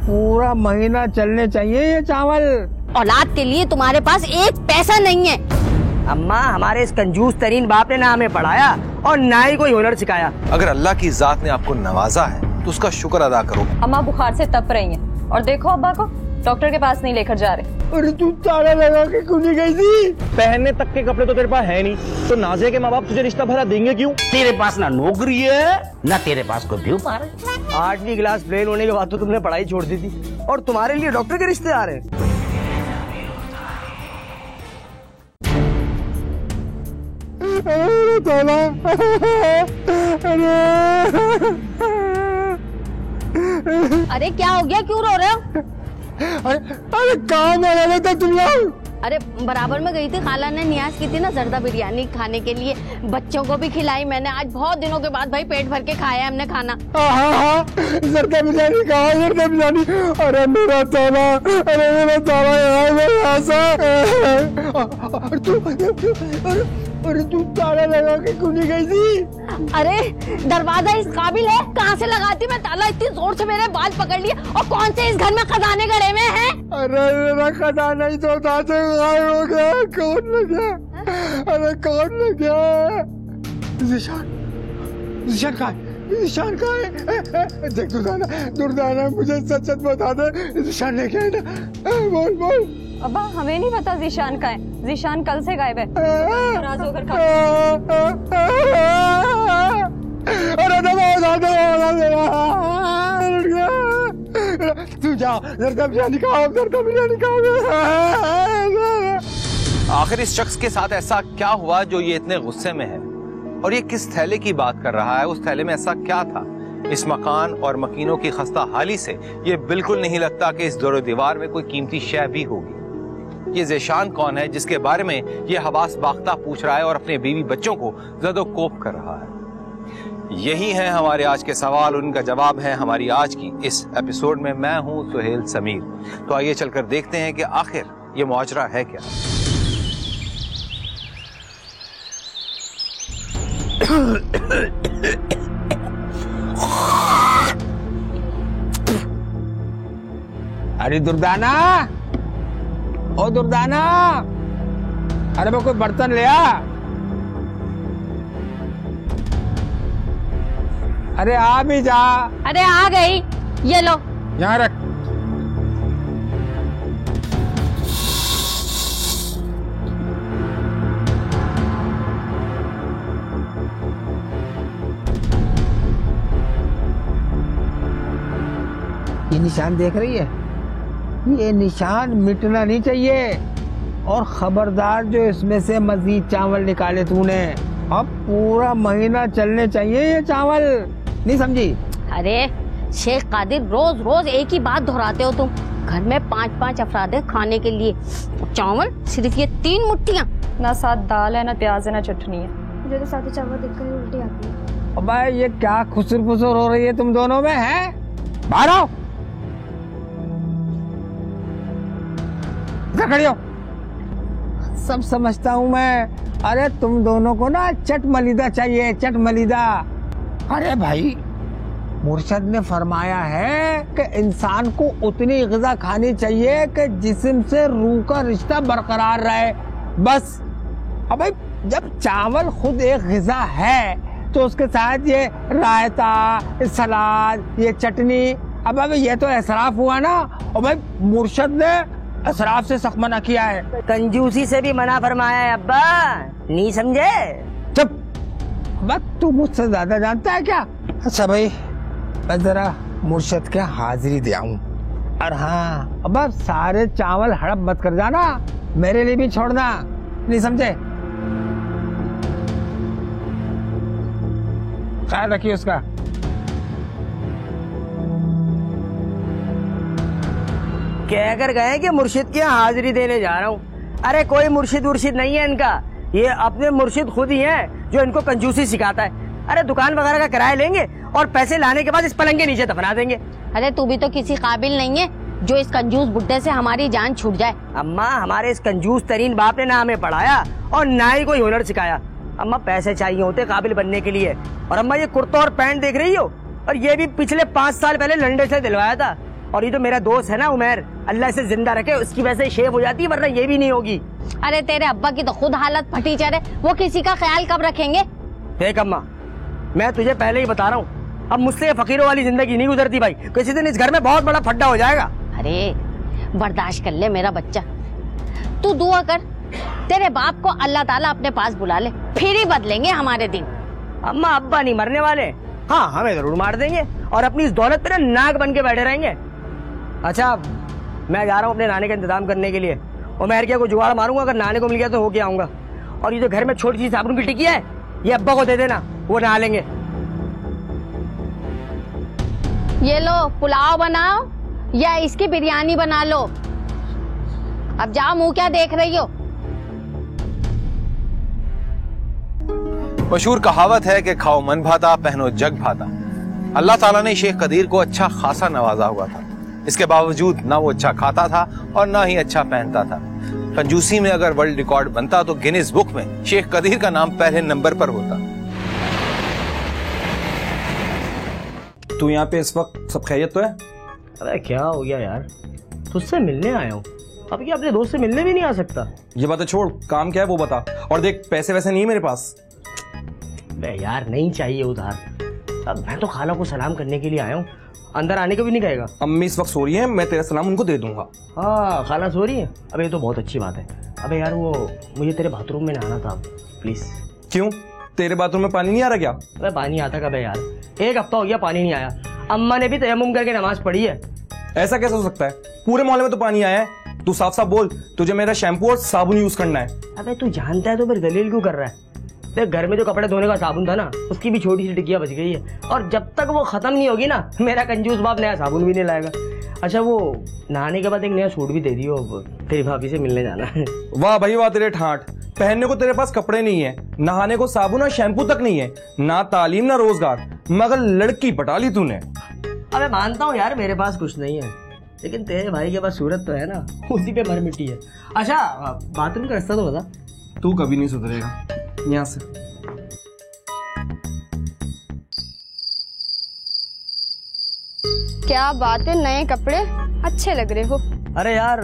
पूरा महीना चलने चाहिए ये चावल। औलाद के लिए तुम्हारे पास एक पैसा नहीं है। अम्मा, हमारे इस कंजूस तरीन बाप ने ना हमें पढ़ाया और ना ही कोई हुनर सिखाया। अगर अल्लाह की जात ने आपको नवाजा है तो उसका शुक्र अदा करो। अम्मा बुखार से तप रही हैं और देखो अब्बा को डॉक्टर के पास नहीं लेकर जा रहे। अरे तू ताला लगा के क्यों नहीं गई थी? पहनने तक के कपड़े तो तेरे पास है नहीं, तो नाजिया के माँ बाप तुझे रिश्ता भरा देंगे क्यों? तेरे पास ना नौकरी है ना तेरे पास कोई व्यू पा रहे। 8वीं क्लास फेल होने के बाद तो तुमने पढ़ाई छोड़ दी थी और तुम्हारे लिए डॉक्टर के रिश्ते आ रहे हैं। अरे क्या हो गया, क्यों रो रहे हो? अरे कहाँ में रहे थे तुम लोग? अरे बराबर में गई थी, खाला ने नियाज की थी ना जर्दा बिरयानी खाने के लिए, बच्चों को भी खिलाई मैंने। आज बहुत दिनों के बाद भाई पेट भर के खाया हमने खाना। हाँ, जर्दा बिरयानी खाओ, जर्दा बिरयानी। अरे मेरा ताला, अरे मेरा ताला यार, अरे तू ताला लगा के क्यों नहीं गई थी? अरे दरवाजा इस काबिल है, कहाँ से लगाती मैं ताला? इतनी जोर से मेरे बाल पकड़ लिए। और कौन से इस घर में खजाने गड़े में हैं? अरे मेरा खजाना ही तो था से गायब हो गया। कौन ले गया? अरे कौन ले गया? निशान कहाँ है? निशान कहाँ है? देख दुर्दाना मुझे सच सच बता दे, निशान लेके आए ना? बोल। अब्बा हमें नहीं पता जीशान का है, जीशान कल से गायब है। नाराज होकर तू जाओ, जर्दा बिरयानी खाओ, जर्दा बिरयानी खाओ। आखिर इस शख्स के साथ ऐसा क्या हुआ जो ये इतने गुस्से में है? और ये किस थैले की बात कर रहा है? उस थैले में ऐसा क्या था? इस मकान और मकीनों की खस्ता हाली से ये बिल्कुल नहीं लगता कि इस दौर दीवार में कोई कीमती शय भी होगी। ये ज़ेशान कौन है जिसके बारे में ये हवास बाख्ता पूछ रहा है और अपने बीवी बच्चों को ज़दोकोप कर रहा है? यही है हमारे आज के सवाल, उनका जवाब है हमारी आज की इस एपिसोड में। मैं हूं सुहेल समीर। तो आइए चलकर देखते हैं कि आखिर ये मुआजरा है क्या। अरे दुर्दाना, ओ दुर्दाना, अरे मैं कोई बर्तन ले आ। अरे आ भी जा। अरे आ गई, ये लो। यहाँ रख। ये निशान देख रही है? ये निशान मिटना नहीं चाहिए। और खबरदार जो इसमें से मजीद चावल निकाले तूने, अब पूरा महीना चलने चाहिए ये चावल, नहीं समझी? अरे शेख कादिर, रोज रोज एक ही बात दोहराते हो तुम। घर में 5-5 अफराद है खाने के लिए, चावल सिर्फ ये 3 मुट्ठियाँ। ना साथ दाल है, ना प्याज है, ना चटनी है। मुझे तो साथ चावल देखकर ही उल्टी आती है। अब भाई ये क्या खुसर फुसर हो रही है तुम दोनों में? है बाहर आओ, खड़ी हो। सब समझता हूँ मैं। अरे तुम दोनों को ना चट मलिदा चाहिए, चट मलिदा। अरे भाई, मुर्शद ने फरमाया है कि इंसान को उतनी ग़िज़ा खानी चाहिए कि जिस्म से रूह का रिश्ता बरकरार रहे, बस। अब भाई जब चावल खुद एक ग़िज़ा है तो उसके साथ ये रायता, सलाद, ये चटनी, अब ये तो इसराफ हुआ ना। और भाई मुर्शद ने इसराफ से सख्त मना किया है, कंजूसी से भी मना फरमाया है अब्बा, नहीं समझे? चुप। बस तू मुझसे ज्यादा जानता है क्या? अच्छा भाई, मैं जरा मुर्शद के हाजिरी दे आऊं। और हाँ, अब सारे चावल हड़प मत कर जाना, मेरे लिए भी छोड़ना, नहीं समझे? ख्याल रखिए उसका। कहकर गए कि मुर्शिद की हाजिरी देने जा रहा हूँ। अरे कोई मुर्शिद उर्शिद नहीं है इनका, ये अपने मुर्शिद खुद ही हैं जो इनको कंजूसी सिखाता है। अरे दुकान वगैरह का किराया लेंगे और पैसे लाने के बाद इस पलंग के नीचे दफना देंगे। अरे तू भी तो किसी काबिल नहीं है जो इस कंजूस बुड्ढे से हमारी जान छूट जाए। अम्मा, हमारे इस कंजूस तरीन बाप ने ना हमें पढ़ाया और ना ही कोई हुनर सिखाया। अम्मा, पैसे चाहिए होते काबिल बनने के लिए। और अम्मा, ये कुर्ता और पैंट देख रही हो, और ये भी पिछले 5 साल पहले लंदन से दिलवाया था। और ये तो मेरा दोस्त है ना उमर, अल्लाह से जिंदा रखे, उसकी वजह से शेव हो जाती है, वरना ये भी नहीं होगी। अरे तेरे अब्बा की तो खुद हालत फटीचर है, वो किसी का ख्याल कब रखेंगे? देख अम्मा, मैं तुझे पहले ही बता रहा हूँ, अब मुझसे ये फकीरों वाली जिंदगी नहीं गुजरती भाई, किसी दिन इस घर में बहुत बड़ा फड्डा हो जाएगा। अरे बर्दाश्त कर ले मेरा बच्चा, तू दुआ कर, तेरे बाप को अल्लाह ताला अपने पास बुला ले, फिर ही बदलेंगे हमारे दिन। अम्मा अब्बा नहीं मरने वाले, हाँ हमें जरूर मार देंगे और अपनी इस दौलत पे ना नाक बन के बैठे रहेंगे। अच्छा मैं जा रहा हूँ अपने नाने का इंतजाम करने के लिए, और मैं को जुगाड़ मारूंगा, अगर नाने को मिल गया तो होके आऊंगा। और ये जो घर में छोटी सी साबुन की टिक्की है, ये अब्बा को दे देना, वो नहा लेंगे। ये लो पुलाव बनाओ या इसकी बिरयानी बना लो, अब जाओ, मुंह क्या देख रही हो? मशहूर कहावत है कि खाओ मन भाता पहनो जग भाता। अल्लाह ताला ने शेख कदीर को अच्छा खासा नवाजा हुआ था, इसके बावजूद ना वो अच्छा खाता था और ना ही अच्छा पहनता था। कंजूसी में अगर वर्ल्ड रिकॉर्ड बनता तो गिनीज बुक में शेख कदीर का नाम पहले नंबर पर होता। तू यहाँ पे इस वक्त सब खैरियत तो है? अरे क्या हो गया यार, तुझसे मिलने आया हूँ, अब क्या अपने दोस्त से मिलने भी नहीं आ सकता? ये बातें छोड़, काम क्या है वो बता। और देख पैसे वैसे नहीं है मेरे पास। बे यार नहीं चाहिए उधार, अब मैं तो खाला को सलाम करने के लिए आया हूँ, अंदर आने को भी नहीं कहेगा। अम्मी इस वक्त सो रही है, मैं तेरा सलाम उनको दे दूंगा। हाँ खाला सो रही है, अबे ये तो बहुत अच्छी बात है। अबे यार वो मुझे तेरे बाथरूम में नहाना था प्लीज। क्यों, तेरे बाथरूम में पानी नहीं आ रहा क्या? अबे पानी आता कब है यार, 1 हफ्ता हो गया पानी नहीं आया, अम्मा ने भी तयम्मुम करके नमाज पढ़ी है। ऐसा कैसे हो सकता है, पूरे मोहल्ले में तो पानी आया है। तू साफ साफ बोल, तुझे मेरा शैम्पू और साबुन यूज करना है। अबे तू जानता है तो फिर दलील क्यों कर रहा है? देख घर में जो कपड़े धोने का साबुन था ना, उसकी भी छोटी सी टिकिया बच गई है, और जब तक वो खत्म नहीं होगी ना, मेरा कंजूस बाप नया साबुन भी नहीं लाएगा। अच्छा वो नहाने के बाद एक नया सूट भी दे दियो, तेरी भाभी से मिलने जाना है। वाह भाई वाह तेरे ठाट, पहनने को तेरे पास कपड़े नहीं है, नहाने को साबुन और शैम्पू तक नहीं है, ना तालीम ना रोजगार, मगर लड़की पटा ली तूने। अबे मानता हूँ यार मेरे पास कुछ नहीं है, लेकिन तेरे भाई के पास सूरत तो है ना, उसी पे मर मिट्टी है। अच्छा बाथरूम का रास्ता तो बता। तू कभी नहीं सुधरेगा, यहाँ से। क्या बात है, नए कपड़े अच्छे लग रहे हो। अरे यार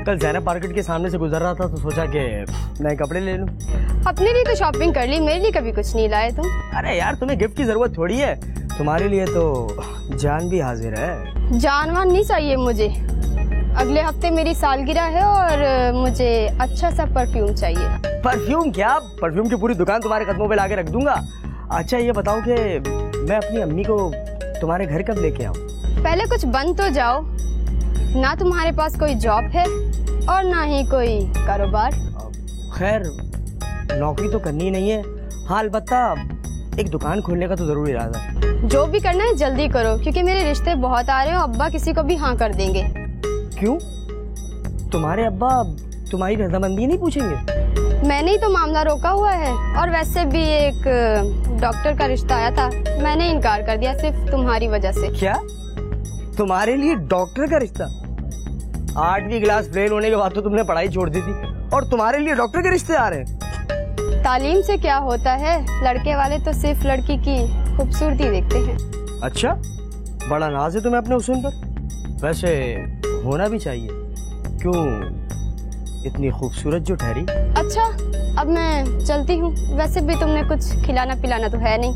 कल ज़ैनब मार्केट के सामने से गुजर रहा था तो सोचा कि नए कपड़े ले लूं। अपने लिए तो शॉपिंग कर ली, मेरे लिए कभी कुछ नहीं लाए तुम। अरे यार तुम्हें गिफ्ट की जरूरत थोड़ी है, तुम्हारे लिए तो जान भी हाजिर है। जानवान नहीं चाहिए मुझे, अगले हफ्ते मेरी सालगिरह है और मुझे अच्छा सा परफ्यूम चाहिए। परफ्यूम क्या, परफ्यूम की पूरी दुकान तुम्हारे कदमों पे लाके रख दूंगा। अच्छा ये बताओ कि मैं अपनी अम्मी को तुम्हारे घर कब लेके आऊं? पहले कुछ बन तो जाओ, ना तुम्हारे पास कोई जॉब है और ना ही कोई कारोबार। खैर नौकरी तो करनी नहीं है, हाँ अलबत्ता एक दुकान खोलने का तो जरूर इरादा है। जो भी करना है जल्दी करो, क्योंकि मेरे रिश्ते बहुत आ रहे हैं, अब्बा किसी को भी हाँ कर देंगे। क्यों, तुम्हारे अब्बा तुम्हारी रजामंदी नहीं पूछेंगे? मैंने ही तो मामला रोका हुआ है, और वैसे भी एक डॉक्टर का रिश्ता आया था, मैंने इनकार कर दिया सिर्फ तुम्हारी वजह से। क्या, तुम्हारे लिए डॉक्टर का रिश्ता? 8वीं क्लास फेल होने के बाद तो तुमने पढ़ाई छोड़ दी थी, और तुम्हारे लिए डॉक्टर के रिश्ते आ रहे हैं? तालीम से क्या होता है, लड़के वाले तो सिर्फ लड़की की खूबसूरती देखते हैं। अच्छा, बड़ा नाज है तुम्हें अपने हुस्न पर, वैसे होना भी चाहिए, क्यों इतनी खूबसूरत जो ठहरी। अच्छा अब मैं चलती हूँ, वैसे भी तुमने कुछ खिलाना पिलाना तो है नहीं,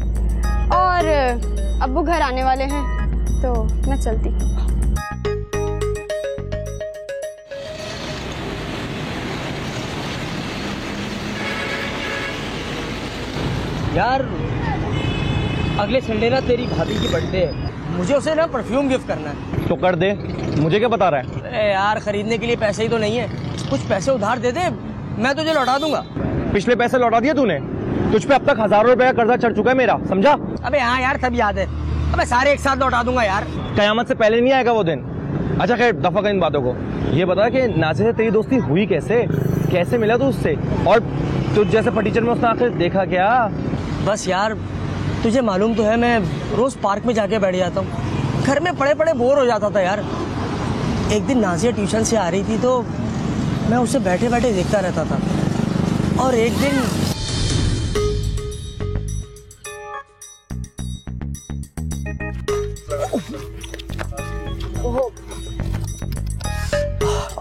और अब्बू घर आने वाले हैं तो मैं चलती हूँ। यार अगले संडे ना तेरी भाभी की बर्थडे है, मुझे उसे ना परफ्यूम गिफ्ट करना है। तो कर दे, मुझे क्या बता रहा है? अरे यार खरीदने के लिए पैसे ही तो नहीं है, कुछ पैसे उधार दे दे, मैं तुझे लौटा दूंगा। पिछले पैसे लौटा दिए तूने, तुझ पे अब तक हजारों रुपए का कर्जा चढ़ चुका है मेरा, समझा? अबे हाँ यार सब याद है, अबे सारे एक साथ लौटा दूंगा यार। कयामत से पहले नहीं आएगा वो दिन। अच्छा खैर दफा कर इन बातों को, ये बता कि नाज़े से तेरी दोस्ती हुई कैसे, कैसे मिला तू उससे, और तुझ जैसे फटीचर में उसने आखिर देखा क्या? बस यार तुझे मालूम तो है, मैं रोज पार्क में जाके बैठ जाता हूँ, घर में पड़े पड़े बोर हो जाता था यार। एक दिन नाजिया ट्यूशन से आ रही थी तो मैं उसे बैठे बैठे देखता रहता था, और एक दिन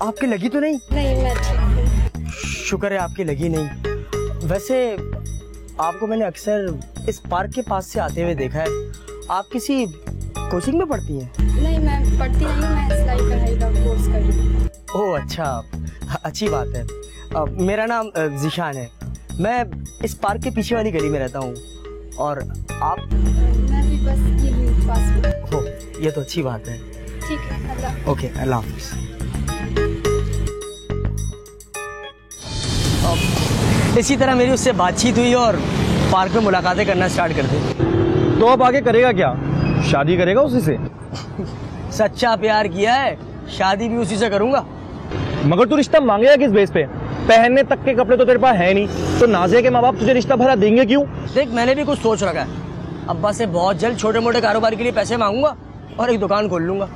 आपकी लगी तो नहीं? नहीं, मैं ठीक हूँ। शुक्र है आपकी लगी नहीं। वैसे आपको मैंने अक्सर इस पार्क के पास से आते हुए देखा है। आप किसी कोचिंग में पढ़ती हैं? नहीं, मैं पढ़ती नहीं हूँ, मैं सिलाई कढ़ाई का कोर्स कर रही हूँ। ओह अच्छा, अच्छी बात है। मेरा नाम ज़ीशान है। मैं इस पार्क के पीछे वाली गली में रहता हूँ। और आप? मैं भी बस यही पास में। हो, ये तो अच्छी बात है। ठीक है, अल्लाह। ओके, अल्लाह हाफिज़। इसी तरह मेरी उससे बातचीत हुई और पार्क में मुलाकातें करना स्टार्ट कर दी। तो अब आगे करेगा क्या? शादी करेगा उसी से? सच्चा प्यार किया है, शादी भी उसी से करूंगा। मगर तू रिश्ता मांगेगा किस बेस पे? पहनने तक के कपड़े तो तेरे पास है नहीं, तो नाज़िया के माँ बाप तुझे रिश्ता भरा देंगे क्यों? देख, मैंने भी कुछ सोच रखा है। अब्बा से बहुत जल्द छोटे मोटे कारोबार के लिए पैसे मांगूंगा और एक दुकान खोल लूंगा।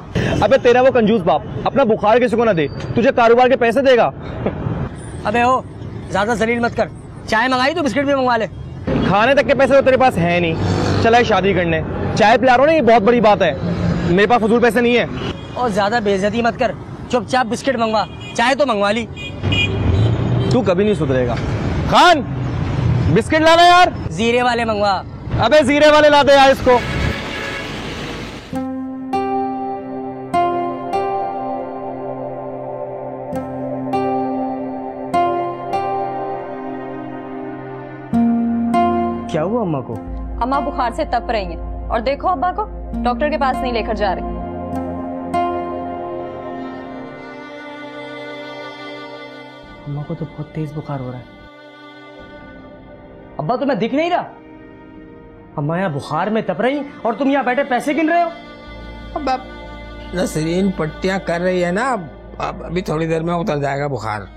अबे तेरा वो कंजूस बाप अपना बुखार किसी को ना दे, तुझे कारोबार के पैसे देगा। अबे हो, ज्यादा जलील मत कर। चाय मंगाई तो बिस्किट भी मंगवा ले। खाने तक के पैसे तो तेरे पास है नहीं, चला है शादी करने। चाय पिला रहा हूं ना, ये बहुत बड़ी बात है। मेरे पास फजूल पैसे नहीं है। और ज्यादा बेइज्जती मत कर, चुपचाप बिस्किट मंगवा, चाय तो मंगवा ली। तू कभी नहीं सुधरेगा। खान, बिस्किट लाना यार। जीरे वाले मंगवा। अबे जीरे वाले ला दे यार इसको। क्या हुआ अम्मा को? अम्मा बुखार से तप रही हैं और देखो अब्बा को डॉक्टर के पास नहीं लेकर जा रहे। अम्मा को तो बहुत तेज बुखार हो रहा है। अब्बा तुम्हें दिख नहीं रहा? अम्मा यहाँ बुखार में तप रही और तुम यहाँ बैठे पैसे गिन रहे हो। अब नसरीन पट्टियां कर रही है ना, अब अभी थोड़ी देर में उतर जाएगा बुखार।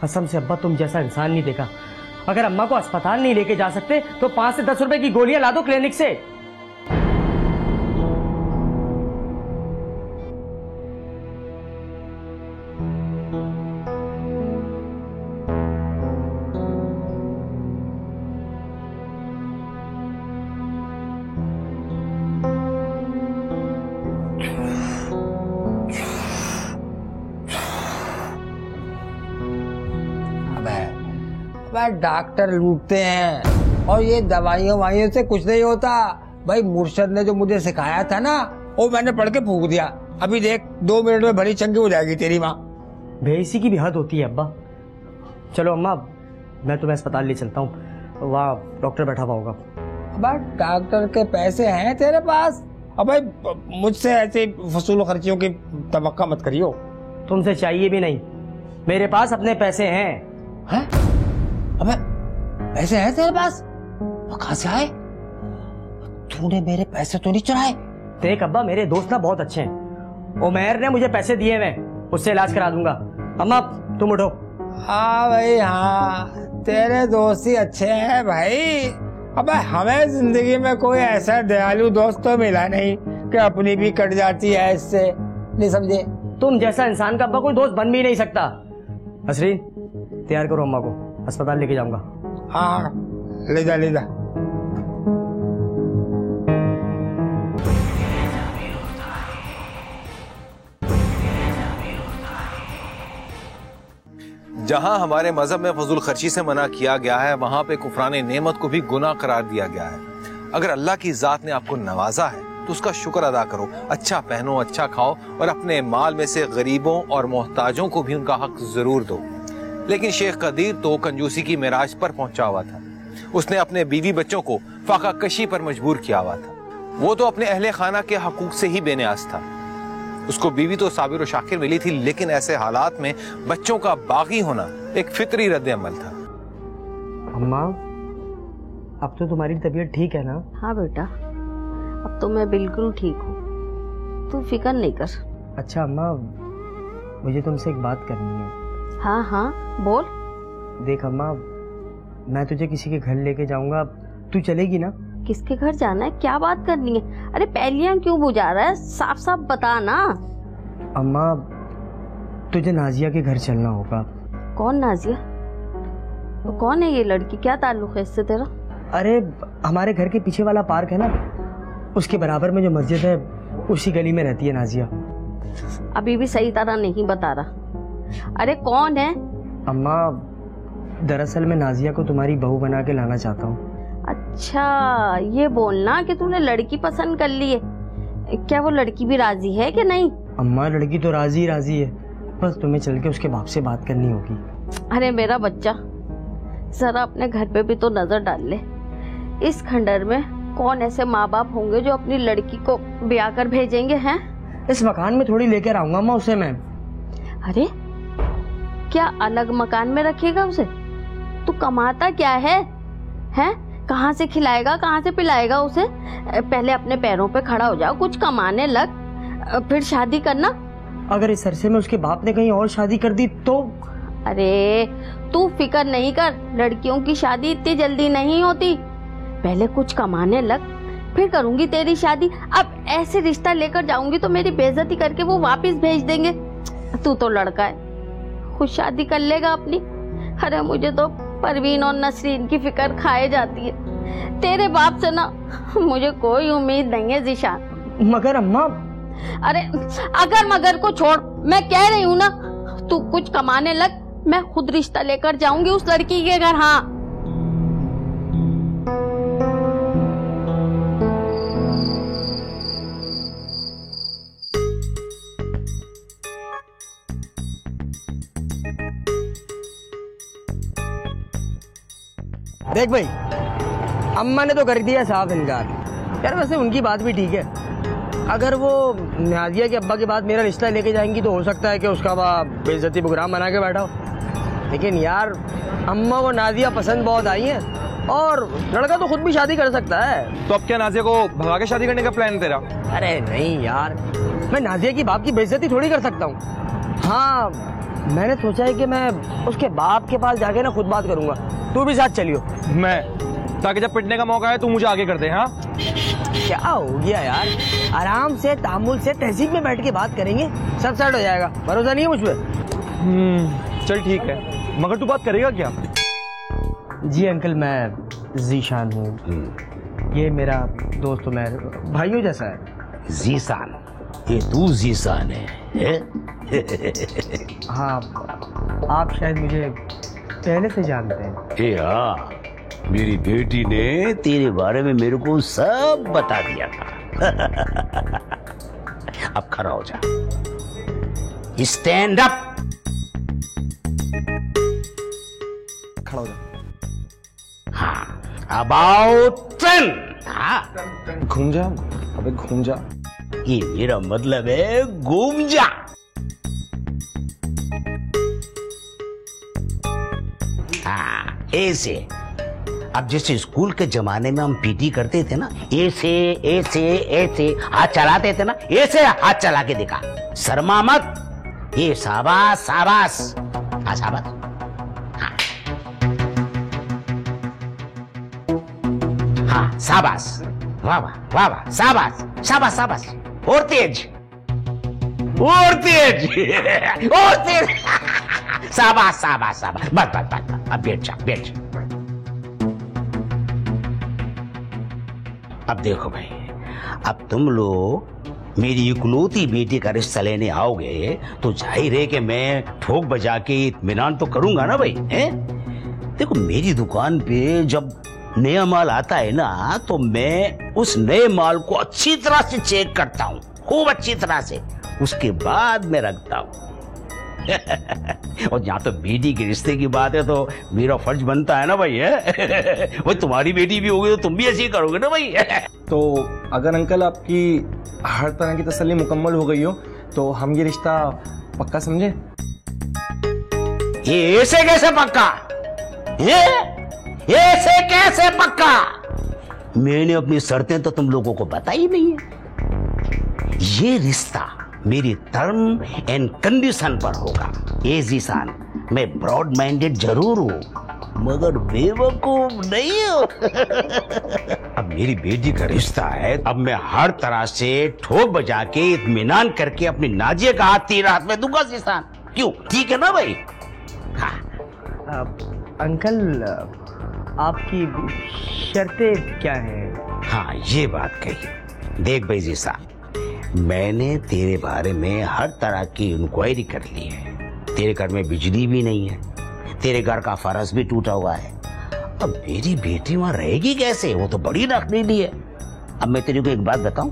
कसम से अब्बा, तुम जैसा इंसान नहीं देखा। अगर अम्मा को अस्पताल नहीं लेके जा सकते तो 5 से 10 रुपए की गोलियां ला दो क्लिनिक से। डॉक्टर लूटते हैं और ये दवाइयों वाइयों से कुछ नहीं होता भाई। मुर्शद ने जो मुझे सिखाया था ना, वो मैंने पढ़ के फूंक दिया। अभी देख 2 मिनट में भली चंगी हो जाएगी तेरी माँ। बेइज्जती की भी हद होती है अब्बा। चलो अम्मा, मैं तुम्हें अस्पताल ले चलता हूँ, वहाँ डॉक्टर बैठा हुआ होगा। अब डॉक्टर के पैसे हैं तेरे पास? अब भाई मुझसे ऐसे फजूल खर्चियों की तवक्का मत करियो। तुमसे चाहिए भी नहीं, मेरे पास अपने पैसे हैं। हैं? अबे पैसे हैं तेरे पास? कहाँ से आए? तूने मेरे पैसे तो नहीं चुराए? देख अब्बा, मेरे दोस्त ना बहुत अच्छे हैं। उमैर ने मुझे पैसे दिए, मैं उससे इलाज करा दूंगा। अम्मा तुम उठो। हाँ भाई हाँ, तेरे दोस्त ही अच्छे हैं भाई। अबे हमें जिंदगी में कोई ऐसा दयालु दोस्त तो मिला नहीं कि अपनी भी कट जाती है इससे। नहीं समझे? तुम जैसा इंसान का अब्बा कोई दोस्त बन भी नहीं सकता। नसरीन, तैयार करो अम्मा को, अस्पताल लेके जाऊंगा। हाँ ले जा ले जा। जहां हमारे मजहब में फजूल खर्ची से मना किया गया है, वहां पे कुफराने नेमत को भी गुनाह करार दिया गया है। अगर अल्लाह की जात ने आपको नवाजा है तो उसका शुक्र अदा करो। अच्छा पहनो, अच्छा खाओ और अपने माल में से गरीबों और मोहताजों को भी उनका हक जरूर दो। लेकिन शेख कदीर तो कंजूसी की मिराज पर पहुंचा हुआ था। उसने अपने बीवी बच्चों को फाका कशी पर मजबूर किया हुआ था। वो तो अपने अहले खाना के हकूक से ही बेनियाज था। उसको बीवी तो साबिर और शाकिर मिली थी, लेकिन ऐसे हालात में बच्चों का बागी होना एक फितरी रद्द अमल था। अम्मा, अब तो तुम्हारी तबीयत ठीक है ना? हाँ बेटा, अब तो मैं बिल्कुल ठीक हूँ, तू फिक्र नहीं कर। अच्छा अम्मा, मुझे तुमसे एक बात करनी है। हाँ हाँ बोल। देख अम्मा, मैं तुझे किसी के घर लेके जाऊंगा, तू चलेगी ना? किसके घर जाना है, क्या बात करनी है? अरे पहलियां क्यों बुझा रहा है, साफ साफ बता ना। अम्मा, तुझे नाजिया के घर चलना होगा। कौन नाजिया? तो कौन है ये लड़की, क्या ताल्लुक है इससे तेरा? अरे हमारे घर के पीछे वाला पार्क है ना, उसके बराबर में जो मस्जिद है उसी गली में रहती है नाजिया। अभी भी सही तरह नहीं बता रहा। अरे कौन है? अम्मा, दरअसल मैं नाजिया को तुम्हारी बहू बना के लाना चाहता हूँ। अच्छा, ये बोलना कि तूने लड़की पसंद कर ली है। क्या वो लड़की भी राजी है कि नहीं? अम्मा, लड़की तो राजी है, बस तुम्हें चल के उसके बाप से बात करनी होगी। अरे मेरा बच्चा, जरा अपने घर पे भी तो नजर डाल ले। इस खंडर में कौन ऐसे माँ बाप होंगे जो अपनी लड़की को ब्याह कर भेजेंगे हैं? इस मकान में थोड़ी लेकर आऊंगा अम्मा उसे मैं। अरे क्या अलग मकान में रखेगा उसे? तू कमाता क्या है? हैं? कहाँ से खिलाएगा, कहाँ से पिलाएगा उसे? पहले अपने पैरों पे खड़ा हो जाओ, कुछ कमाने लग, फिर शादी करना। अगर इस अरसे में उसके बाप ने कहीं और शादी कर दी तो? अरे तू फिक्र नहीं कर, लड़कियों की शादी इतनी जल्दी नहीं होती। पहले कुछ कमाने लग, फिर करूंगी तेरी शादी। अब ऐसे रिश्ता लेकर जाऊंगी तो मेरी बेइज्जती करके वो वापस भेज देंगे। तू तो लड़का है, खुद शादी कर लेगा अपनी। अरे मुझे तो परवीन और नसरीन की फिक्र खाए जाती है। तेरे बाप से ना मुझे कोई उम्मीद नहीं है ज़ीशान। मगर अम्मा। अरे अगर मगर को छोड़, मैं कह रही हूँ ना, तू कुछ कमाने लग, मैं खुद रिश्ता लेकर जाऊंगी उस लड़की के घर। हाँ, देख भाई, अम्मा ने तो कर दिया साफ इनकार। यार वैसे उनकी बात भी ठीक है। अगर वो नादिया के अब्बा के बाद मेरा रिश्ता लेके जाएंगी तो हो सकता है कि उसका बाप बेइज्जती प्रोग्राम बना के बैठा हो। लेकिन यार अम्मा को नादिया पसंद बहुत आई है, और लड़का तो खुद भी शादी कर सकता है। तो अब क्या नाजिया को भगा के शादी करने का प्लान है तेरा? अरे नहीं यार, मैं नादिया की बाप की बेइज्जती थोड़ी कर सकता हूँ। हाँ, मैंने सोचा है कि मैं उसके बाप के पास जाके ना खुद बात करूंगा। तू भी साथ चलियो। मैं, ताकि जब पिटने का मौका है तू मुझे आगे कर दे। हाँ, क्या हो गया यार, आराम से तामुल से तहसीब में बैठ के बात करेंगे, सब सेट हो जाएगा। भरोसा नहीं है मुझ पे? चल ठीक है, मगर तू बात करेगा क्या? जी अंकल, मैं ज़ीशान हूँ। ये मेरा दोस्त उमर, भाइयों जैसा है। जीसान? ये तू जीसान है? हाँ, आप शायद मुझे पहले से जानते हैं। हाँ, मेरी बेटी ने तेरे बारे में मेरे को सब बता दिया था। अब खड़ा हो जा, स्टैंड अप। खड़ा हो जा। हाँ, अबाउट टर्न। हाँ, घूम जा। अबे घूम जा। ये मेरा मतलब है घूम जा। हाँ, ऐसे। अब जैसे स्कूल के जमाने में हम पीटी करते थे ना, ऐसे ऐसे ऐसे हाथ चलाते थे ना, ऐसे हाथ चला के दिखा। शर्मा मत। ये शाबाश शाबाश। हाँ शाबाश। हाँ, हाँ शाबाश। वाह वाह वाह वाह, शाबाश शाबाश शाबाश। और तेज, और तेज, और तेज। शाबाश शाबाश शाबाश। बस बस बस, अब बैठ जा, बैठ जा। अब देखो भाई, अब तुम लोग मेरी इकलौती बेटी का रिश्ता लेने आओगे तो जाहिर है कि मैं ठोक बजा के इत्मीनान तो करूंगा ना भाई, हैं? देखो, मेरी दुकान पे जब नया माल आता है ना, तो मैं उस नए माल को अच्छी तरह से चेक करता हूँ, खूब अच्छी तरह से। उसके बाद मैं रखता हूँ। और यहाँ तो बेटी के रिश्ते की बात है तो मेरा फर्ज बनता है ना भाई, है? वो तुम्हारी बेटी भी होगी तो तुम भी ऐसे ही करोगे ना भाई। तो अगर अंकल आपकी हर तरह की तसल्ली मुकम्मल हो गई हो तो हम ये रिश्ता पक्का समझे? ये ऐसे कैसे पक्का? ये ऐसे कैसे पक्का? मैंने अपनी शर्तें तो तुम लोगों को बताई नहीं है। ये रिश्ता मेरी टर्म एंड कंडीशन पर होगा। ये ज़ीशान, मैं ब्रॉड माइंडेड जरूर हूँ मगर बेवकूफ नहीं हूँ। अब मेरी बेटी का रिश्ता है, अब मैं हर तरह से ठोक बजा के इत्मीनान करके अपनी नाजिया का हाथ तेरे हाथ में दूंगा ज़ीशान। क्यों, ठीक है ना भाई? हाँ। अंकल, आपकी शर्तें क्या हैं? हाँ, ये बात कही। देख भाई ज़ीशान, मैंने तेरे बारे में हर तरह की इंक्वायरी कर ली है। तेरे घर में बिजली भी नहीं है, तेरे घर का फर्श भी टूटा हुआ है। अब मेरी बेटी वहां रहेगी कैसे? वो तो बड़ी रखनीली है। अब मैं तेरे को एक बात बताऊं,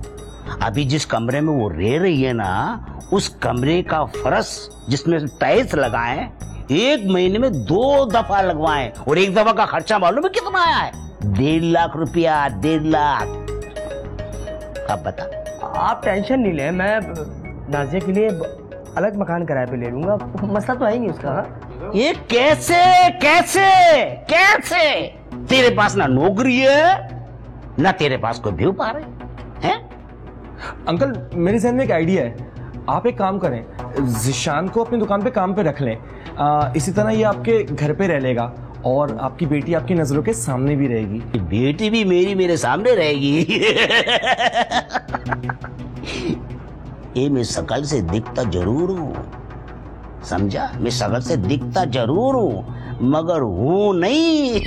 अभी जिस कमरे में वो रह रही है ना, उस कमरे का फर्श जिसमें टाइल्स लगाए 1 महीने में 2 दफा लगवाए, और 1 दफा का खर्चा मालूम है कितना आया है? 1.5 लाख रुपया। 1.5 लाख। अब बता। आप टेंशन नहीं ले, मैं नाजिया के लिए अलग मकान किराए पे ले लूंगा, मसला तो है ही नहीं उसका। ये कैसे कैसे कैसे? तेरे पास ना नौकरी है ना तेरे पास कोई व्यू पा रहे हैं। अंकल मेरे जहन में एक आइडिया है, आप एक काम करें, जिशान को अपनी दुकान पे काम पे रख लें। इसी तरह ये आपके घर पे रह लेगा और आपकी बेटी आपकी नजरों के सामने भी रहेगी। बेटी भी मेरे सामने रहेगी। ये मैं शकल से दिखता जरूर हूं, समझा? मैं शकल से दिखता जरूर हूं मगर हूं नहीं।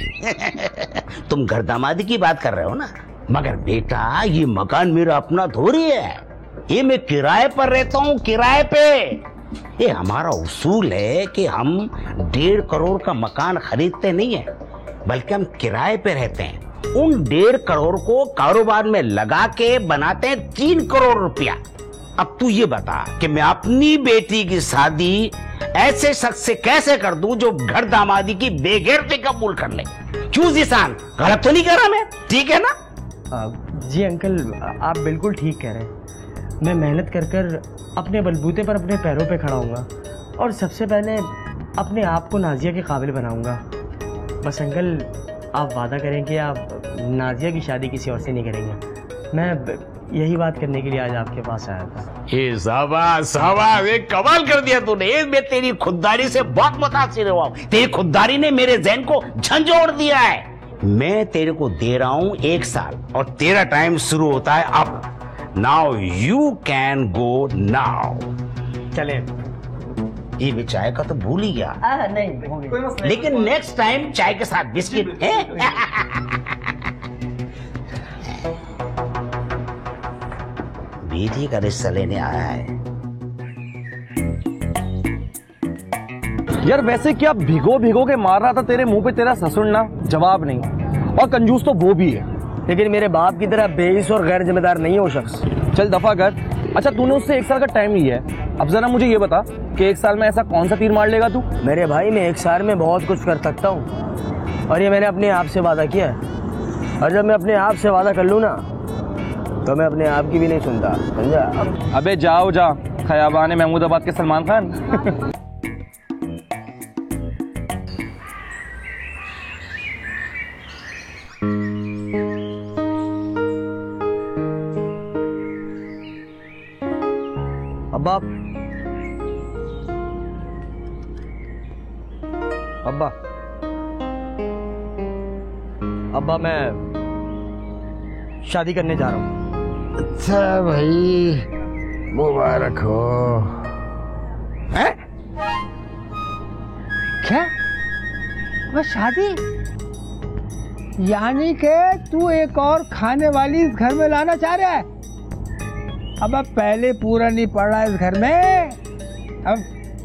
तुम घर दामादी की बात कर रहे हो ना, मगर बेटा ये मकान मेरा अपना थोड़ी है, ये मैं किराए पर रहता हूं, किराए पे। ये हमारा उसूल है कि हम 1.5 करोड़ का मकान खरीदते नहीं है, बल्कि हम किराए पे रहते हैं। उन 1.5 करोड़ को कारोबार में लगा के बनाते हैं 3 करोड़ रुपया। अब तू ये बता कि मैं अपनी बेटी की शादी ऐसे शख्स से कैसे कर दूं जो घर दामादी की बेगैरती कबूल कर ले? क्यों जिशान, गलत तो नहीं कर रहा मैं? ठीक है ना? जी अंकल, आप बिल्कुल ठीक कह रहे हैं। मैं मेहनत कर कर अपने बलबूते पर अपने पैरों पे खड़ा होऊंगा और सबसे पहले अपने आप को नाजिया के काबिल बनाऊंगा। बस अंकल आप वादा करें कि आप नाजिया की शादी किसी और से नहीं करेंगे। मैं यही बात करने के लिए आज आपके पास आया था। ये शाबाश, एक कमाल कर दिया तूने। मैं तेरी खुददारी से बहुत मुतासिर हुआ हूं। तेरी खुददारी ने मेरे ज़हन को झंझोड़ दिया है। मैं तेरे को दे रहा हूं 1 साल और तेरा टाइम शुरू होता है अब। Now you can go now. चले। ये भी चाय का तो भूल ही गया। नहीं, लेकिन नेक्स्ट टाइम चाय के साथ बिस्किट है। बेटी का रिश्ता लेने आया है। यार वैसे क्या भिगो भिगो के मार रहा था तेरे मुंह पे तेरा ससुर ना? जवाब नहीं, और कंजूस तो वो भी है। लेकिन मेरे बाप की तरह बेइस और गैर जिम्मेदार नहीं है वो शख्स। चल दफा कर। अच्छा तूने उससे 1 साल का टाइम लिया है, अब जरा मुझे ये बता कि 1 साल में ऐसा कौन सा तीर मार लेगा तू? मेरे भाई मैं 1 साल में बहुत कुछ कर सकता हूँ, और ये मैंने अपने आप से वादा किया है। और जब मैं अपने आप से वादा कर लूँ ना, तो मैं अपने आप की भी नहीं सुनता, समझा? अबे जाओ जा, खयाबान महमूदाबाद के सलमान खान। अब्बा मैं शादी करने जा रहा हूँ। अच्छा भाई, मुबारक हो। है? क्या? वो शादी? यानी कि तू एक और खाने वाली इस घर में लाना चाह रहा है? अब पहले पूरा नहीं पड़ रहा इस घर में, अब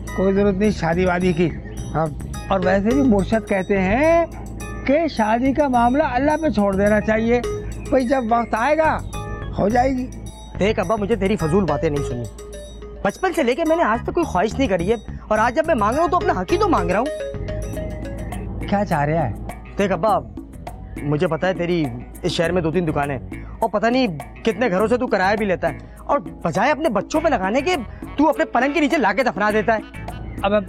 कोई जरूरत नहीं शादी वादी की। अब और वैसे भी मुर्शद कहते हैं कि शादी का मामला अल्लाह पे छोड़ देना चाहिए, भाई जब वक्त आएगा हो जाएगी। देख अब्बा, मुझे तेरी फजूल बातें नहीं सुनी। बचपन से लेके मैंने आज तक कोई ख्वाहिश नहीं करी है, और आज जब मैं मांग रहा हूँ तो अपना हक ही तो मांग रहा हूँ। क्या चाह रहा है? देख अब्बा, मुझे पता है तेरी इस शहर में 2-3 दुकानें, और पता नहीं कितने घरों से तू किराया भी लेता है, और बजाय अपने बच्चों पे लगाने के तू अपने पलंग के नीचे लाके दफना देता है। अब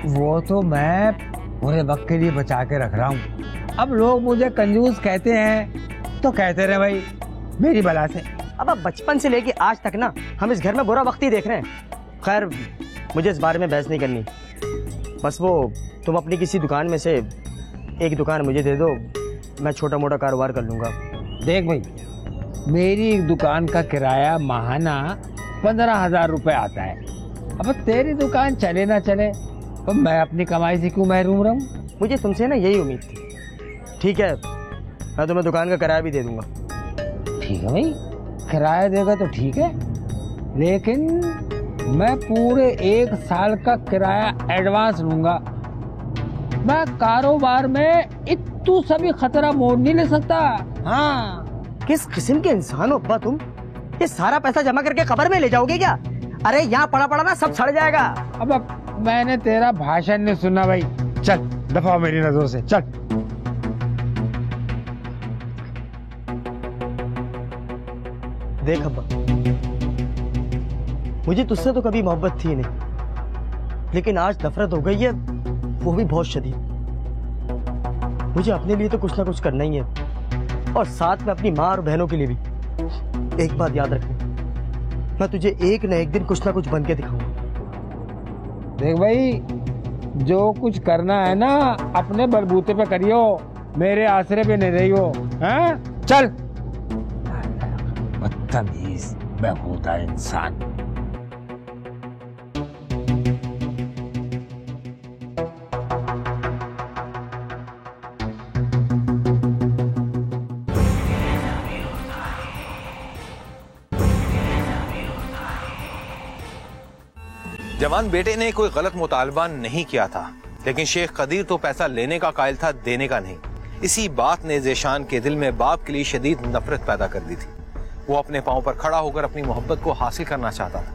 वो तो मैं पूरे वक्त के लिए बचा के रख रहा हूँ। अब लोग मुझे कंजूस कहते हैं तो कहते रहे भाई, मेरी बला से। अब बचपन से लेके आज तक ना हम इस घर में बुरा वक्त ही देख रहे हैं। खैर मुझे इस बारे में बहस नहीं करनी, बस वो तुम अपनी किसी दुकान में से एक दुकान मुझे दे दो, मैं छोटा मोटा कारोबार कर लूंगा। देख भाई, मेरी एक दुकान का किराया माहाना 15,000 रुपए आता है। अब तेरी दुकान चले ना चले तो मैं अपनी कमाई से क्यों महरूम रहूं? मुझे तुमसे ना यही उम्मीद थी। ठीक है, मैं तुम्हें दुकान का किराया भी दे दूंगा। ठीक है भाई, किराया देगा तो ठीक है, लेकिन मैं पूरे 1 साल का किराया एडवांस लूंगा। मैं कारोबार में इतू सभी खतरा मोल नहीं ले सकता। हाँ। किस किस्म के इंसान हो अब्बा तुम? ये सारा पैसा जमा करके कब्र में ले जाओगे क्या? अरे यहाँ पड़ा पड़ा ना सब सड़ जाएगा। अब मैंने तेरा भाषण नहीं सुना भाई, चल दफा हो मेरी नजरों से, चल। देख अब्बा, मुझे तुझसे तो कभी मोहब्बत थी नहीं, लेकिन आज नफरत हो गई है, वो भी बहुत शदीद। मुझे अपने लिए तो कुछ ना कुछ करना ही है, और साथ में अपनी माँ और बहनों के लिए भी। एक बात याद रखना, मैं तुझे एक न एक दिन कुछ ना कुछ बन के दिखाऊंगा। देख भाई, जो कुछ करना है ना अपने बलबूते पे करियो, मेरे आसरे पे नहीं रहियो। हैं? चल। बदतमीज बेहुदा इंसान। जवान बेटे ने कोई गलत मुतालबा नहीं किया था, लेकिन शेख कदीर तो पैसा लेने का कायल था, देने का नहीं। इसी बात ने ज़ेशान के दिल में बाप के लिए शदीद नफरत पैदा कर दी थी। वो अपने पांव पर खड़ा होकर अपनी मोहब्बत को हासिल करना चाहता था,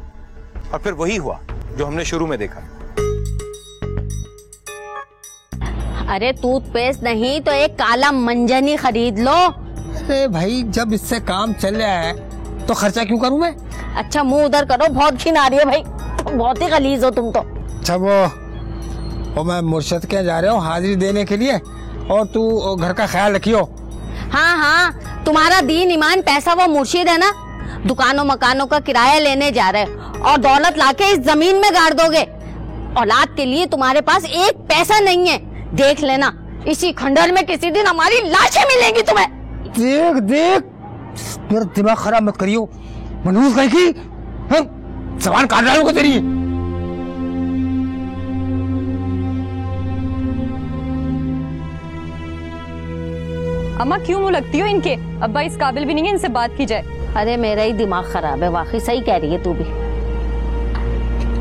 और फिर वही हुआ जो हमने शुरू में देखा। अरे टूथपेस्ट नहीं तो एक काला मंजन ही खरीद लो। अरे भाई, जब इससे काम चल रहा है तो खर्चा क्यों करूं मैं? अच्छा मुंह उधर करो, बहुत घिन आ रही है भाई, बहुत ही गलीज हो तुम तो। अच्छा वो मैं मुर्शद के जा रहा हूँ हाजिरी देने के लिए, और तू घर का ख्याल रखियो। हाँ हाँ, तुम्हारा दीन ईमान पैसा वो मुर्शिद है ना, दुकानों मकानों का किराया लेने जा रहे और दौलत लाके इस जमीन में गाड़ दोगे। औलाद के लिए तुम्हारे पास एक पैसा नहीं है, देख लेना इसी खंडहर में किसी दिन हमारी लाशें मिलेंगी तुम्हें। देख देख, मेरा दिमाग खराब मत करियो। मनहूस कहीं की सवाल काट रहा हूँ तेरी। अम्मा क्यों मुंह लगती हो इनके? अब्बा इस काबिल भी नहीं है इनसे बात की जाए। अरे मेरा ही दिमाग खराब है, वाकई सही कह रही है तू भी।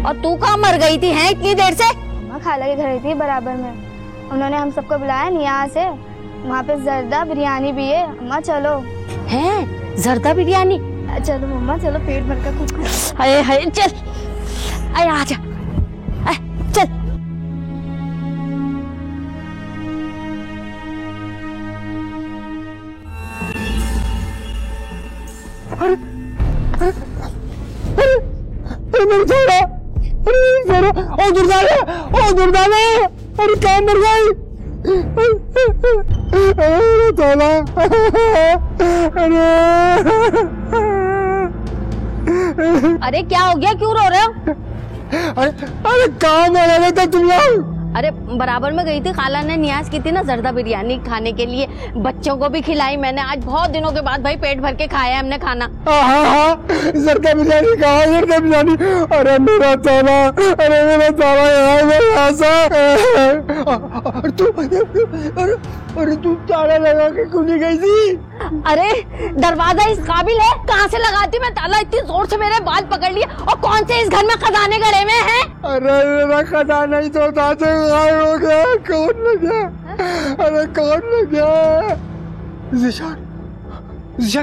और तू कहाँ मर गई थी हैं इतनी देर से? अम्मा खाला के घर थी बराबर में, उन्होंने हम सबको बुलाया नियाज से, वहाँ पे जर्दा बिरयानी भी है। अम्मा चलो। हैं जर्दा बिरयानी? चलो मम्मा चलो, पेट भर कर कुछ खाओ। हाय हाय चल, आय आजा, चल। ओ दुर्दाना, अरे क्या मर गई? अरे क्या हो गया, क्यों रो रहे हो? अरे कहाँ में रह रहे थे तुम लोग? अरे बराबर में गई थी, खाला ने नियाज की थी ना जर्दा बिरयानी खाने के लिए, बच्चों को भी खिलाई मैंने। आज बहुत दिनों के बाद भाई पेट भर के खाया हमने खाना। हाँ, जर्दा बिरयानी कहा, जर्दा बिरयानी। अरे मेरा ताला, अरे मेरा ताला यहाँ अरे तू ताला लगा के क्यों नहीं गई थी? अरे दरवाजा इस काबिल है, कहाँ से लगाती मैं ताला? इतनी जोर से मेरे बाल पकड़ लिए, और कौन से इस घर में खजाने गड़े हुए हैं? अरे मेरा खजाना ही तो था, गायब हो गया। कौन ले गया? अरे कौन ले गया? ज़ीशान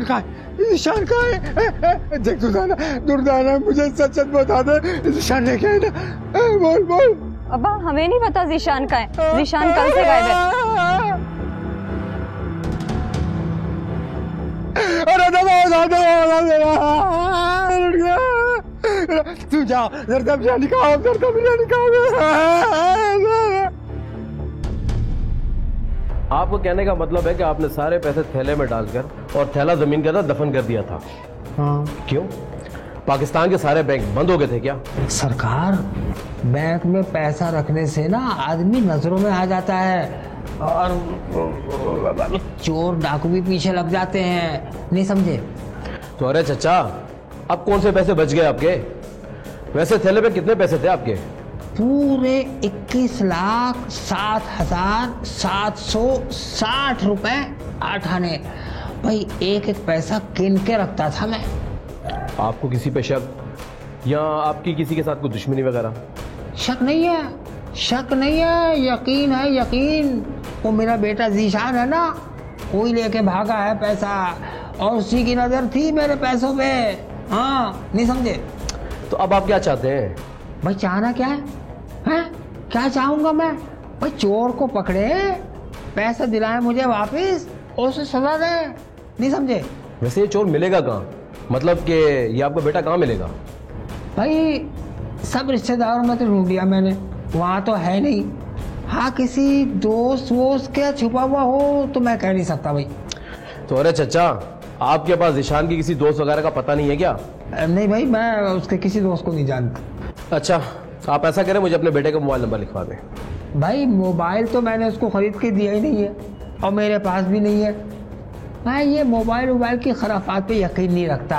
कहाँ है? ज़ीशान कहाँ है? देख दुर्दाना मुझे सच सच बता दे, ज़ीशान ले गया ना? बोल। अब्बा हमें नहीं पता ज़ीशान कहाँ है, ज़ीशान कल से गायब है। अरे तू जाओ, जर्दा बिरयानी खाओ, जर्दा बिरयानी खाओ। आपको कहने का मतलब है कि आपने सारे पैसे थैले में डालकर और थैला जमीन के अंदर दफन कर दिया था? हाँ। क्यों? पाकिस्तान के सारे बैंक बंद हो गए थे क्या? सरकार, बैंक में पैसा रखने से ना आदमी नजरों में आ जाता है, और चोर डाकू भी पीछे लग जाते हैं, नहीं समझे? तो अरे चचा, अब कौन से पैसे बच गए आपके? वैसे थैले पे कितने पैसे थे आपके? पूरे 21,07,760 रुपए 8 आने। भाई एक एक पैसा गिन के रखता था मैं। आपको किसी पे शक? या आपकी किसी के साथ कोई दुश्मनी वगैरह? शक नहीं है, शक नहीं है, यकीन है, यकीन। वो मेरा बेटा जीशान है ना, कोई लेके भागा है पैसा और उसी की नजर थी मेरे पैसों पे। हाँ, नहीं समझे? तो अब आप क्या चाहते हैं? भाई चाहना क्या है? हैं? क्या चाहूंगा मैं? भाई चोर को पकड़े, पैसा दिलाए मुझे वापस और उसे सजा दे। नहीं समझे? वैसे ये चोर मिलेगा कहाँ? मतलब कि ये आपका बेटा कहाँ मिलेगा? भाई सब रिश्तेदारों में तो ढूंढ लिया मैंने, वहाँ तो है नहीं। हाँ, किसी दोस्त वोस्त क्या छुपा हुआ हो तो मैं कह नहीं सकता भाई। तो अरे चचा, आपके पास ईशान की किसी दोस्त वगैरह का पता नहीं है क्या? नहीं भाई, मैं उसके किसी दोस्त को नहीं जानता। अच्छा, आप ऐसा करें, मुझे अपने बेटे का मोबाइल नंबर लिखवा दें। भाई मोबाइल तो मैंने उसको खरीद के दिया ही नहीं है और मेरे पास भी नहीं है। मैं ये मोबाइल की खराफात पे यकीन नहीं रखता,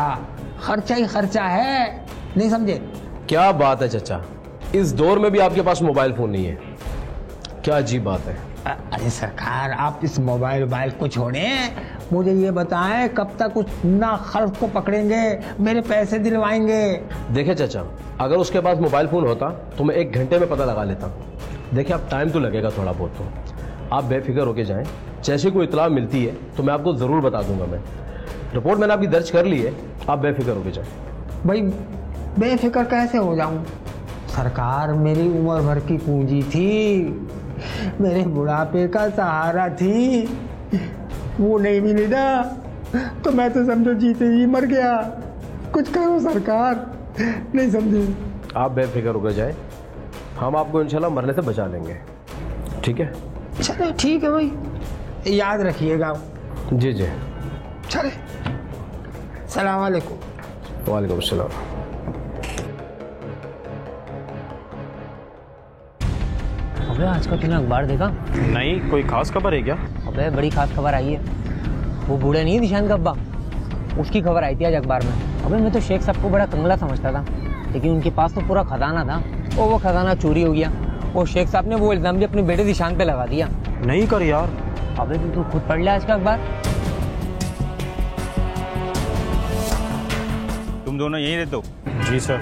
खर्चा ही खर्चा है। नहीं समझे? क्या बात है चचा, इस दौर में भी आपके पास मोबाइल फोन नहीं है? क्या अजीब बात है। अरे सरकार, आप इस मोबाइल को छोड़े, मुझे ये बताएं कब तक उस ना खर्च को पकड़ेंगे, मेरे पैसे दिलवाएंगे? देखिए चचा, अगर उसके पास मोबाइल फोन होता तो मैं 1 घंटे में पता लगा लेता। देखिए, अब टाइम तो लगेगा थोड़ा बहुत, तो आप बेफिक्र होके जाएं। जैसे कोई इतला मिलती है तो मैं आपको जरूर बता दूंगा। मैं रिपोर्ट मैंने आपकी दर्ज कर ली है, आप बेफिक्र होके जाएं। भाई बेफिक्र कैसे हो जाऊं? सरकार मेरी उम्र भर की पूंजी थी, मेरे बुढ़ापे का सहारा थी, वो नहीं मिली ना तो मैं तो समझो जीते ही मर गया। कुछ करो सरकार। नहीं समझी? आप बेफिक्र होकर जाए, हम आपको इंशाल्लाह मरने से बचा लेंगे। ठीक है? चलो ठीक है भाई, याद रखिएगा। जी जी, चले। सलाम वालेकुम। वालेकुम अस्सलाम। अबे आज का तूने अखबार देखा? नहीं, कोई खास खबर है क्या? अबे बड़ी खास खबर आई है। वो बूढ़े नहीं है निशान का अब्बा, उसकी खबर आई थी आज अखबार में। अबे मैं तो शेख साहब को बड़ा कंगला समझता था, लेकिन उनके पास तो पूरा खजाना था और वो खजाना चोरी हो गया और शेख साहब ने वो इल्जाम भी अपने बेटे निशान पे लगा दिया। नहीं कर यार। अबे तू खुद पढ़ ले आज का अखबार। तुम दोनों यहीं रहते हो? जी सर।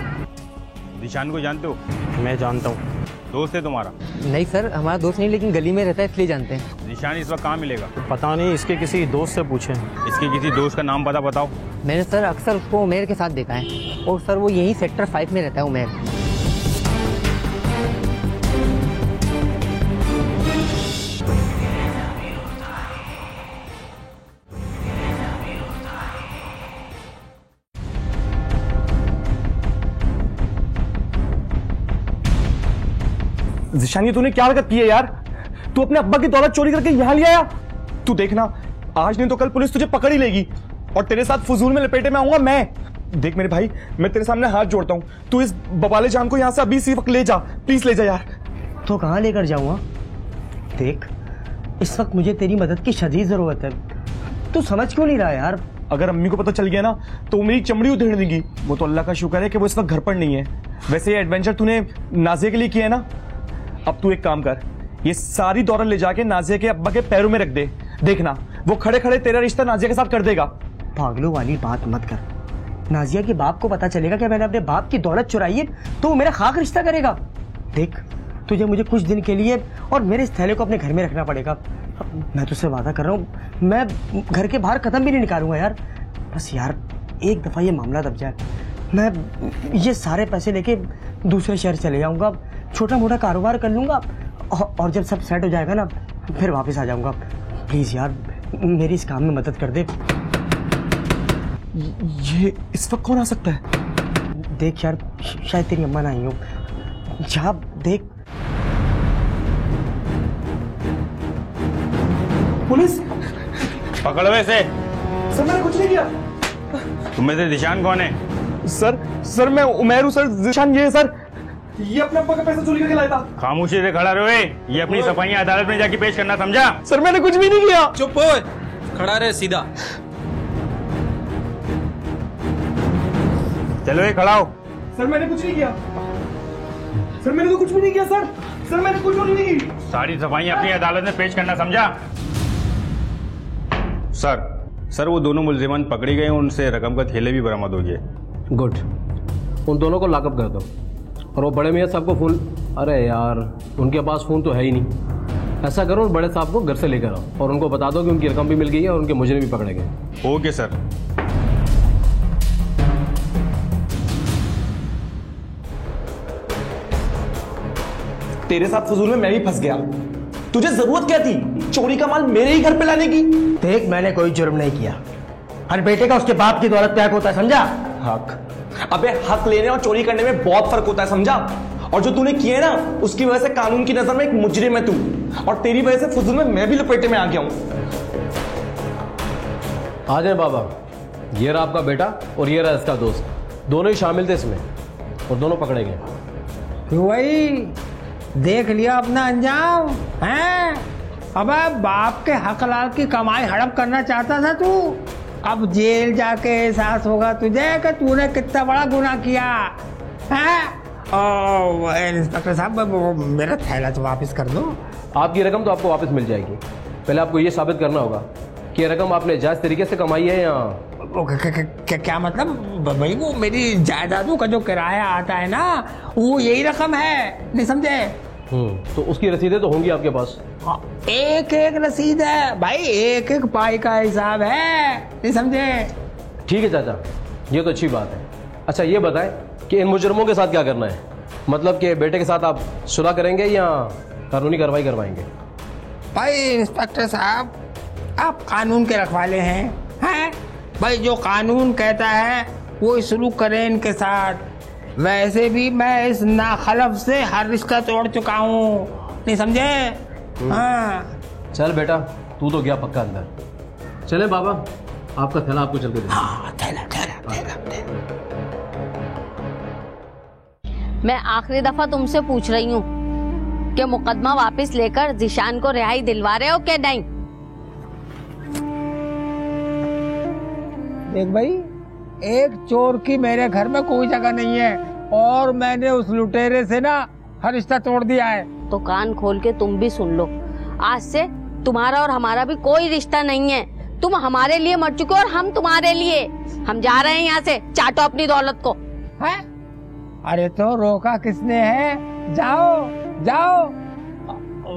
निशान को जानते हो? मैं जानता हूँ। दोस्त है तुम्हारा? नहीं सर, हमारा दोस्त नहीं, लेकिन गली में रहता है इसलिए जानते हैं। निशान इस वक्त कहाँ मिलेगा? पता नहीं, इसके किसी दोस्त से पूछें। इसके किसी दोस्त का नाम पता बताओ। मैंने सर अक्सर उसको उमेर के साथ देखा है और सर वो यही सेक्टर 5 में रहता है उमेर। जिशान, ये तूने क्या हरकत की है यार? तू अपने अब्बा की दौलत चोरी करके यहाँ ले आया। तू देखना, आज नहीं तो कल पुलिस तुझे पकड़ ही लेगी और तेरे साथ फजूल में लपेटे में आऊंगा मैं। देख मेरे भाई, मैं तेरे सामने हाथ जोड़ता हूँ, तू इस बबाले जान को यहाँ से अभी इसी वक्त ले जा, प्लीज ले जा यार। तो कहाँ लेकर जाऊँगा? देख, इस वक्त मुझे तेरी मदद की शदीद जरूरत है, तू समझ क्यों नहीं रहा यार? अगर अम्मी को पता चल गया ना तो मेरी चमड़ी उधेड़ देंगी। वो तो अल्लाह का शुक्र है कि वो इस वक्त घर पर नहीं है। वैसे ये एडवेंचर तूने नाजिया के लिए किया है ना, अब तू एक काम कर, ये सारी दौलत ले जाके नाजिया के अब्बा के पैरों में रख दे। देखना वो खड़े खड़े तेरा रिश्ता नाजिया के साथ कर देगा। पागलों वाली बात मत कर। नाजिया के बाप को पता चलेगा कि मैंने अपने बाप की दौलत चुराई है तो वो मेरा खाक रिश्ता करेगा। देख, तुझे मुझे कुछ दिन के लिए और मेरे इस थैले को अपने घर में रखना पड़ेगा। मैं तुझसे वादा कर रहा हूँ, मैं घर के बाहर कदम भी नहीं निकालूंगा यार। बस यार एक दफा ये मामला दब जाए, मैं ये सारे पैसे लेके दूसरे शहर चले जाऊंगा, छोटा मोटा कारोबार कर लूंगा और जब सब सेट हो जाएगा ना फिर वापस आ जाऊंगा। प्लीज यार मेरी इस काम में मदद कर दे। ये इस वक्त कौन आ सकता है? देख यार, शायद तेरी अम्मा ना आई हो, जा देख। पुलिस पकड़ो इसे। सर मैंने कुछ नहीं किया। तुम में से निशान कौन है? सर मैं उमेर हूँ सर। निशान ये है सर, ये अपने अब्बा का पैसा चोरी करके लाया था। खामोशी से खड़ा रहे, ये अपनी सफाई अदालत में जाके पेश करना, समझा? सर मैंने कुछ भी नहीं किया। चुप हो, खड़ा रहे सीधा। चलो ये खड़ा हो। सर मैंने कुछ नहीं किया। सर मैंने तो कुछ भी नहीं किया सर। सर मैंने कुछ भी नहीं की। सारी सफाई अपनी अदालत में पेश करना, समझा? सर वो दोनों मुल्जिमान पकड़ी गए, उनसे रकम का थैले भी बरामद हो गए। गुड। उन दोनों को लॉकअप कर दो। और वो बड़े मियाँ साहब को फ़ोन, अरे यार उनके पास फ़ोन तो है ही नहीं। ऐसा करो बड़े साहब को घर से लेकर आओ और उनको बता दो कि उनकी रकम भी मिल गई है और उनके मुजरिम भी पकड़े गए। Okay sir. तेरे साथ फजूल में मैं भी फंस गया। तुझे जरूरत क्या थी चोरी का माल मेरे ही घर पे लाने की? देख, मैंने कोई जुर्म नहीं किया। हर बेटे का उसके बाप की दौलत पे हक होता है, समझा? हक? अबे हक लेने और चोरी करने में बहुत फर्क होता है, समझा? और जो तूने किया ना उसकी वजह से कानून की नजर में एक मुजरिम है तू, और तेरी वजह से फजूल में मैं भी लपेटे में आ गया हूं। आ जाए बाबा, ये रहा आपका बेटा और ये रहा इसका दोस्त, दोनों ही शामिल थे इसमें और दोनों पकड़े गए। क्यों भाई, देख लिया अपना अंजाम हैं? अबे बाप के हक लाल की कमाई हड़प करना चाहता था तू, अब जेल जाके एहसास होगा तुझे कि तूने कितना बड़ा गुनाह किया है। इंस्पेक्टर साहब, मेरा थैला तो वापस कर दो। आपकी रकम तो आपको वापस मिल जाएगी, पहले आपको ये साबित करना होगा कि ये रकम आपने जायज तरीके से कमाई है या क्या मतलब भाई? वो मेरी जायदादों का जो किराया आता है ना, वो यही रकम है, नहीं समझे? तो उसकी रसीदें तो होंगी आपके पास। एक एक रसीद है भाई, एक एक पाई का हिसाब है, नहीं समझे? ठीक है चाचा, ये तो अच्छी बात है। अच्छा ये बताएं कि इन मुजरिमों के साथ क्या करना है, मतलब कि बेटे के साथ आप सुलह करेंगे या कानूनी कार्रवाई करवाएंगे? भाई इंस्पेक्टर साहब, आप कानून के रखवाले हैं भाई, जो कानून कहता है वो सलूक करें इनके साथ। वैसे भी मैं इस नाखलफ से हर रिश्ता तोड़ चुका हूँ, नहीं समझे? हाँ चल बेटा, तू तो गया पक्का अंदर। चले बाबा, आपका थैला आपको चल के दे। हाँ, थैला। मैं आखिरी दफा तुमसे पूछ रही हूँ कि मुकदमा वापस लेकर जिशान को रिहाई दिलवा रहे हो क्या नहीं? देख भाई, एक चोर की मेरे घर में कोई जगह नहीं है और मैंने उस लुटेरे से ना हर रिश्ता तोड़ दिया है। तो कान खोल के तुम भी सुन लो, आज से तुम्हारा और हमारा भी कोई रिश्ता नहीं है। तुम हमारे लिए मर चुके हो और हम तुम्हारे लिए। हम जा रहे हैं यहाँ से, चाटो अपनी दौलत को। है? अरे तो रोका किसने है? जाओ जाओ,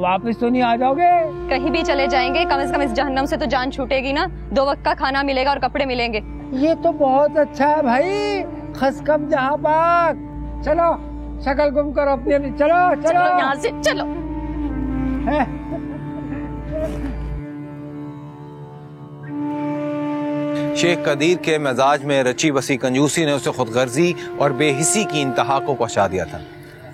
वापस तो नहीं आ जाओगे? कहीं भी चले जाएंगे, कम से कम इस जहन्नम से तो जान छूटेगी ना। 2 वक्त का खाना मिलेगा और कपड़े मिलेंगे। ये तो बहुत अच्छा है भाई, खसकम जहाँ पाक। चलो शक्ल गुम करो अपनी, चलो यहाँ से चलो। शेख कदीर के मिजाज में रची बसी कंजूसी ने उसे खुदगर्जी और बेहिसी की इंतहा को पहुंचा दिया था।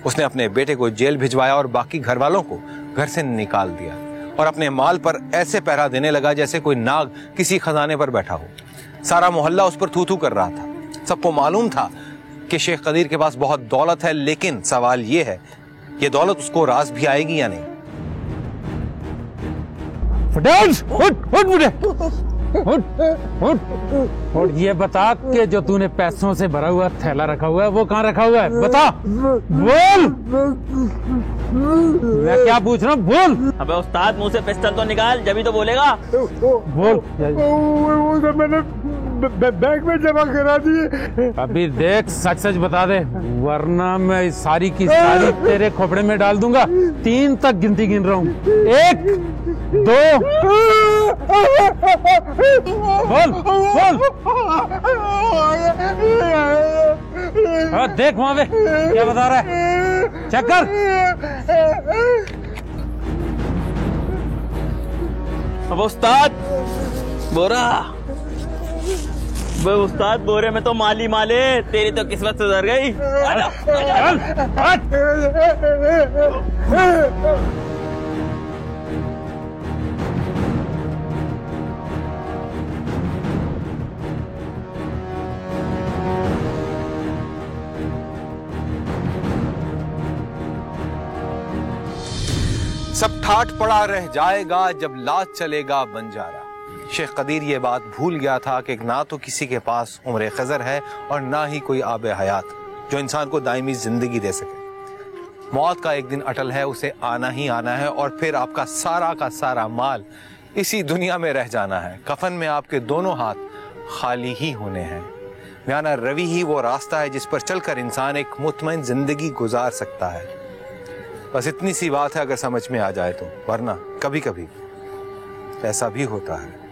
उसने अपने बेटे को जेल भिजवाया और बाकी घर वालों को घर से निकाल दिया और अपने माल पर ऐसे पहरा देने लगा जैसे कोई नाग किसी खजाने पर बैठा हो। सारा मोहल्ला उस पर थू थू कर रहा था। सबको मालूम था कि शेख कदीर के पास बहुत दौलत है, लेकिन सवाल ये है, ये दौलत उसको रास भी आएगी या नहीं? और ये बता कि जो तूने पैसों से भरा हुआ थैला रखा हुआ है वो कहाँ रखा हुआ है? बता, बोल। मैं क्या पूछ रहा हूँ, बोल। अबे उस्ताद, मुंह से पिस्टल तो निकाल, जब ही तो बोलेगा। बोल। वो मैंने बैंक में जमा करा दिए। अभी देख, सच सच बता दे, वरना मैं सारी की सारी तेरे खोपड़े में डाल दूंगा। 3 तक गिनती गिन रहा हूँ। 1 2 बोल बोल। देख वहां पे क्या बता रहा है, चेक कर। अब उस्ताद बोरा, उस्ताद बोरे में तो माली माले, तेरी तो किस्मत सुधर गई। सब ठाठ पड़ा रह जाएगा जब लाज चलेगा बंजारा। शेख कदीर ये बात भूल गया था कि ना तो किसी के पास उम्र खज़र है और ना ही कोई आब हयात जो इंसान को दायमी जिंदगी दे सके। मौत का एक दिन अटल है, उसे आना ही आना है और फिर आपका सारा का सारा माल इसी दुनिया में रह जाना है। कफन में आपके दोनों हाथ खाली ही होने हैं। म्याना रवि ही वो रास्ता है जिस पर चलकर इंसान एक मुतमईन जिंदगी गुजार सकता है। बस इतनी सी बात है अगर समझ में आ जाए तो, वरना कभी कभी ऐसा भी होता है।